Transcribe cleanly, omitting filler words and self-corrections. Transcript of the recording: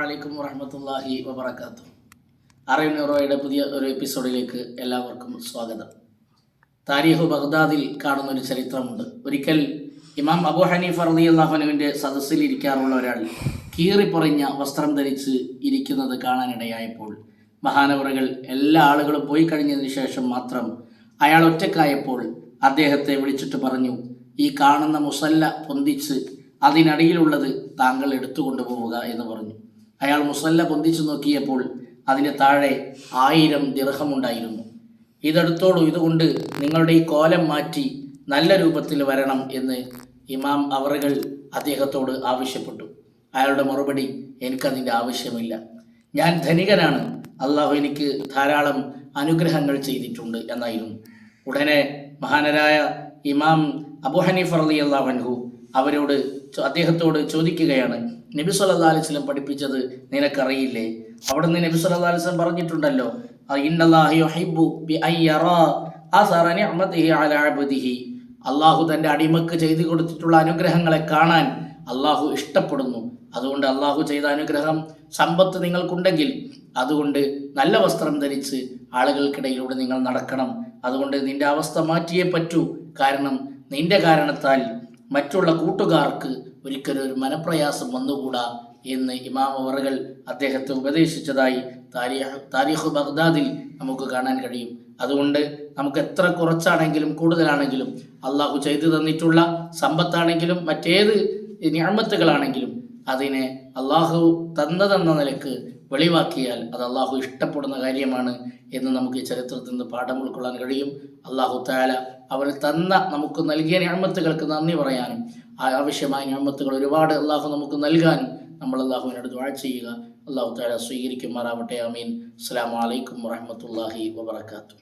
അലൈക്കും വറഹ്മത്തുള്ളാഹി വബറകാതുഹു. അറിയുന്നവരുടെ പുതിയ ഒരു എപ്പിസോഡിലേക്ക് എല്ലാവർക്കും സ്വാഗതം. താരീഖ് ബഗ്ദാദിൽ കാണുന്നൊരു ചരിത്രമുണ്ട്. ഒരിക്കൽ ഇമാം അബൂ ഹനീഫ റളിയല്ലാഹു അൻഹുവിൻ്റെ സദസ്സിൽ ഇരിക്കാറുള്ള ഒരാൾ കീറിപ്പറിഞ്ഞ വസ്ത്രം ധരിച്ച് ഇരിക്കുന്നത് കാണാനിടയായപ്പോൾ മഹാനവറുകൾ എല്ലാ ആളുകളും പോയി കഴിഞ്ഞതിന് ശേഷം മാത്രം അയാൾ ഒറ്റക്കായപ്പോൾ അദ്ദേഹത്തെ വിളിച്ചിട്ട് പറഞ്ഞു, ഈ കാണുന്ന മുസല്ല പൊന്തിച്ച് അതിനടിയിലുള്ളത് താങ്കൾ എടുത്തുകൊണ്ടു പോവുക എന്ന് പറഞ്ഞു. അയാൾ മുസല്ല പൊന്തിച്ചു നോക്കിയപ്പോൾ അതിൻ്റെ താഴെ 1000 ദിർഹമുണ്ടായിരുന്നു. ഇതെടുത്തോളൂ, ഇതുകൊണ്ട് നിങ്ങളുടെ ഈ കോലം മാറ്റി നല്ല രൂപത്തിൽ വരണം എന്ന് ഇമാം അവറുകൾ അദ്ദേഹത്തോട് ആവശ്യപ്പെട്ടു. അയാളുടെ മറുപടി, എനിക്കതിൻ്റെ ആവശ്യമില്ല, ഞാൻ ധനികനാണ്, അള്ളാഹു എനിക്ക് ധാരാളം അനുഗ്രഹങ്ങൾ ചെയ്തിട്ടുണ്ട് എന്നായിരുന്നു. ഉടനെ മഹാനരായ ഇമാം അബൂ ഹനീഫ റളിയല്ലാഹു അൻഹു അദ്ദേഹത്തോട് ചോദിക്കുകയാണ്, നബി സല്ലല്ലാഹു അലൈഹി വസല്ലം പഠിപ്പിച്ചത് നിനക്കറിയില്ലേ? അവിടുന്ന് നബി സല്ലല്ലാഹു അലൈഹി വസല്ലം പറഞ്ഞിട്ടുണ്ടല്ലോ, ഇന്നല്ലാഹ യുഹിബ്ബു ബി അൻ യറാ അസറ നിഅമതിഹി അലാ അബ്ദിഹി. അള്ളാഹു തൻ്റെ അടിമക്ക് ചെയ്തു കൊടുത്തിട്ടുള്ള അനുഗ്രഹങ്ങളെ കാണാൻ അള്ളാഹു ഇഷ്ടപ്പെടുന്നു. അതുകൊണ്ട് അള്ളാഹു ചെയ്ത അനുഗ്രഹം സമ്പത്ത് നിങ്ങൾക്കുണ്ടെങ്കിൽ അതുകൊണ്ട് നല്ല വസ്ത്രം ധരിച്ച് ആളുകൾക്കിടയിലൂടെ നിങ്ങൾ നടക്കണം. അതുകൊണ്ട് നിന്റെ അവസ്ഥ മാറ്റിയേ പറ്റൂ. കാരണം നിന്റെ കാരണത്താൽ മറ്റുള്ള കൂട്ടുകാർക്ക് ഒരിക്കലും ഒരു മനപ്രയാസം വന്നുകൂടാ എന്ന് ഇമാം അവറുകൾ അദ്ദേഹത്തെ ഉപദേശിച്ചതായി താരീഖ് ബഗ്ദാദിൽ നമുക്ക് കാണാൻ കഴിയും. അതുകൊണ്ട് നമുക്ക് എത്ര കുറച്ചാണെങ്കിലും കൂടുതലാണെങ്കിലും അള്ളാഹു ചെയ്തു തന്നിട്ടുള്ള സമ്പത്താണെങ്കിലും മറ്റേത് നിഅമത്തുകളാണെങ്കിലും അതിനെ അള്ളാഹു തന്നതെന്ന നിലക്ക് വെളിവാക്കിയാൽ അത് അള്ളാഹു ഇഷ്ടപ്പെടുന്ന കാര്യമാണ് എന്ന് നമുക്ക് ഈ ചരിത്രത്തിൽ നിന്ന് പാഠം ഉൾക്കൊള്ളാൻ കഴിയും. അള്ളാഹു തആല അവൻ തന്ന നമുക്ക് നൽകിയ നിഅമത്തുകൾക്ക് നന്ദി പറയാനും ആവശ്യമായ നിഅമത്തുകൾ ഒരുപാട് അള്ളാഹു നമുക്ക് നൽകാനും നമ്മൾ അള്ളാഹുവിനോട് ദുആ ചെയ്യുക. അള്ളാഹു തആല സ്വീകരിക്കുമാറാവട്ടെ. ആമീൻ. അസ്സലാമു അലൈക്കും വറഹ്മത്തുള്ളാഹി വബറകാതുഹു.